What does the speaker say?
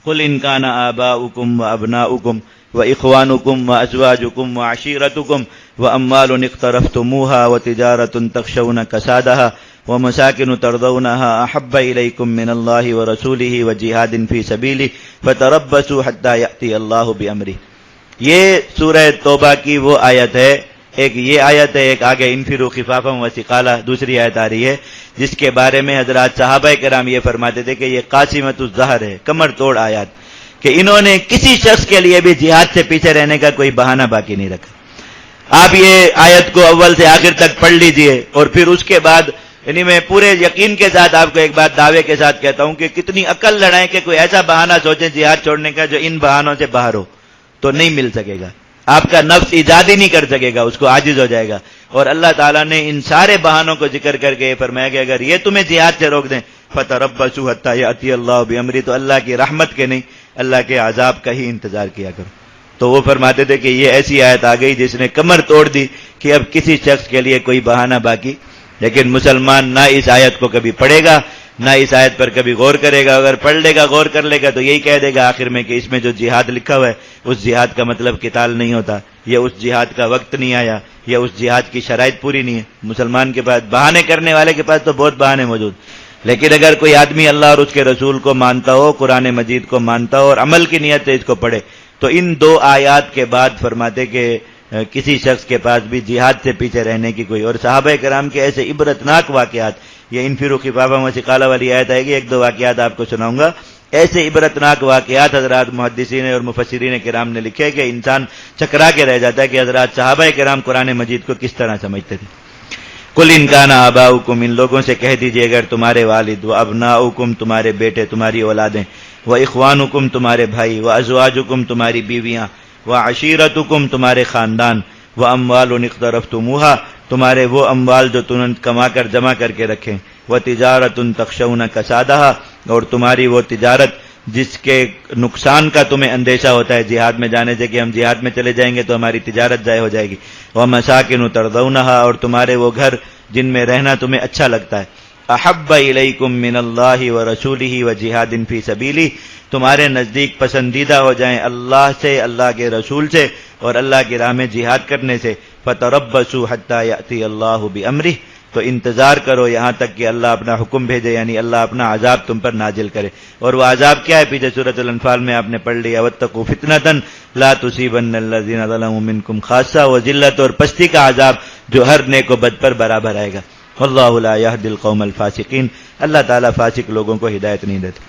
قل ان کان آباؤکم وابناؤکم واخوانکم وازواجکم وعشیرتکم واموال اقترفتموها وتجارۃ تخشون کسادها ومساکن ترضونها احب الیکم من اللہ ورسولہ وجہاد فی سبیلہ فتربصوا حتی یأتی اللہ بامرہ۔ یہ سورہ توبہ کی وہ آیت ہے، ایک یہ آیت ہے، ایک آگے انفروا خفافا وثقالا دوسری آیت آ رہی ہے، جس کے بارے میں حضرات صحابہ کرام یہ فرماتے تھے کہ یہ قاسمۃ الظہر ہے، کمر توڑ آیات، کہ انہوں نے کسی شخص کے لیے بھی جہاد سے پیچھے رہنے کا کوئی بہانہ باقی نہیں رکھا۔ آپ یہ آیت کو اول سے آخر تک پڑھ لیجئے، اور پھر اس کے بعد یعنی میں پورے یقین کے ساتھ آپ کو ایک بات دعوے کے ساتھ کہتا ہوں کہ کتنی عقل لڑائیں کہ کوئی ایسا بہانہ سوچیں جہاد چھوڑنے کا جو ان بہانوں سے باہر ہو، تو نہیں مل سکے گا۔ آپ کا نفس ایجاد ہی نہیں کر سکے گا، اس کو عاجز ہو جائے گا۔ اور اللہ تعالیٰ نے ان سارے بہانوں کو ذکر کر کے یہ فرمایا کہ اگر یہ تمہیں جہاد سے روک دیں فتربصوا حتی یأتی اللہ بامرہ، تو اللہ کی رحمت کے نہیں، اللہ کے عذاب کا ہی انتظار کیا کرو۔ تو وہ فرماتے تھے کہ یہ ایسی آیت آ گئی جس نے کمر توڑ دی کہ اب کسی شخص کے لیے کوئی بہانہ باقی، لیکن مسلمان نہ اس آیت کو کبھی پڑھے گا نہ اس آیت پر کبھی غور کرے گا۔ اگر پڑھ لے گا غور کر لے گا تو یہی کہہ دے گا آخر میں کہ اس میں جو جہاد لکھا ہوا ہے اس جہاد کا مطلب قتال نہیں ہوتا، یا اس جہاد کا وقت نہیں آیا، یا اس جہاد کی شرائط پوری نہیں ہے۔ مسلمان کے پاس بہانے کرنے والے کے پاس تو بہت بہانے موجود، لیکن اگر کوئی آدمی اللہ اور اس کے رسول کو مانتا ہو، قرآن مجید کو مانتا ہو اور عمل کی نیت سے اس کو پڑھے، تو ان دو آیات کے بعد فرماتے کہ کسی شخص کے پاس بھی جہاد سے پیچھے رہنے کی کوئی، اور صحابہ کرام کے ایسے عبرتناک واقعات، یہ انفروا خفافا وثقالا والی آیت آئے گی، ایک دو واقعات آپ کو سناؤں گا۔ ایسے عبرتناک واقعات حضرات محدثین اور مفسرین کرام نے لکھے کہ انسان چکرا کے رہ جاتا ہے کہ حضرات صحابہ کرام قرآن مجید کو کس طرح سمجھتے تھے۔ قل ان کان آباؤکم، ان لوگوں سے کہہ دیجئے اگر تمہارے والد، و ابناؤکم تمہارے بیٹے تمہاری اولادیں، و اخوانکم تمہارے بھائی، و ازواجکم تمہاری بیویاں، و عشیرتکم تمہارے خاندان، و اموال اقترفتموها تمہارے وہ اموال جو تم نے کما کر جمع کر کے رکھیں، و تجارت تخشون کسادها اور تمہاری وہ تجارت جس کے نقصان کا تمہیں اندیشہ ہوتا ہے جہاد میں جانے سے کہ ہم جہاد میں چلے جائیں گے تو ہماری تجارت ضائع ہو جائے گی، ومساکن ترضونها اور تمہارے وہ گھر جن میں رہنا تمہیں اچھا لگتا ہے، احب الیکم من اللہ ورسولہ وجہاد فی سبیلہ تمہارے نزدیک پسندیدہ ہو جائیں اللہ سے، اللہ کے رسول سے اور اللہ کی راہ میں جہاد کرنے سے، فتربصوا حتی یأتی اللہ بامرہ تو انتظار کرو یہاں تک کہ اللہ اپنا حکم بھیجے، یعنی اللہ اپنا عذاب تم پر نازل کرے۔ اور وہ عذاب کیا ہے پیچھے سورۃ الانفال میں آپ نے پڑھ لیا، واتقوا فتنۃ لا تصیبن الذین ظلموا منکم خاصہ، وہ ذلت اور پستی کا عذاب جو ہر نیک و بد پر برابر آئے گا۔ واللہ لا یہدی القوم الفاسقین، اللہ تعالیٰ فاسق لوگوں کو ہدایت نہیں دیتے۔